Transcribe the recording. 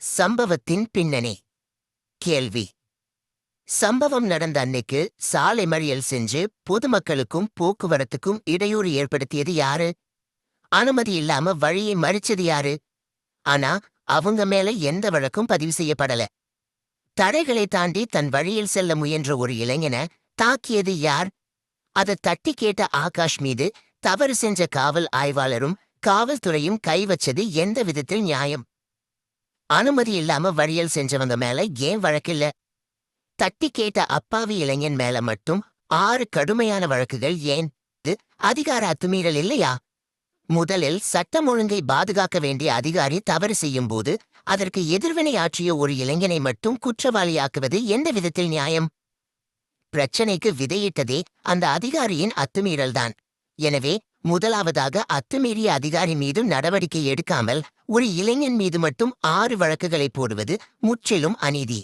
சம்பவத்தின் பின்னணி. கேள்வி: சம்பவம் நடந்த அன்னைக்கு சாலை மறியல் செஞ்சு பொதுமக்களுக்கும் போக்குவரத்துக்கும் இடையூறு ஏற்படுத்தியது யாரு? அனுமதி இல்லாம வழியை மறிச்சது யாரு? ஆனா அவங்க மேல எந்த வழக்கும் பதிவு செய்யப்படல. தடைகளை தாண்டி தன் வழியில் செல்ல முயன்ற ஒரு இளைஞனை தாக்கியது யார்? அதை தட்டி கேட்ட ஆகாஷ் மீது தவறு செஞ்ச காவல் ஆய்வாளரும் காவல்துறையும் கை வச்சது எந்த விதத்தில் நியாயம்? அனுமதி இல்லாம வழியல் செஞ்சவங்க மேல ஏன் வழக்கில்ல? தட்டி கேட்ட அப்பாவி இளைஞன் மேல மட்டும் 6 கடுமையான வழக்குகள் ஏன்? இது அதிகார அத்துமீறல் இல்லையா? முதலில் சட்டம் ஒழுங்கை பாதுகாக்க வேண்டிய அதிகாரி தவறு செய்யும் போது அதற்கு எதிர்வினை ஆற்றிய ஒரு இளைஞனை மட்டும் குற்றவாளியாக்குவது எந்த விதத்தில் நியாயம்? பிரச்சனைக்கு விதையிட்டதே அந்த அதிகாரியின் அத்துமீறல்தான். எனவே முதலாவதாக அத்துமீறிய அதிகாரி மீது நடவடிக்கை எடுக்காமல் ஒரு இளைஞன் மீது மட்டும் 6 வழக்குகளை போடுவது முற்றிலும் அநீதி.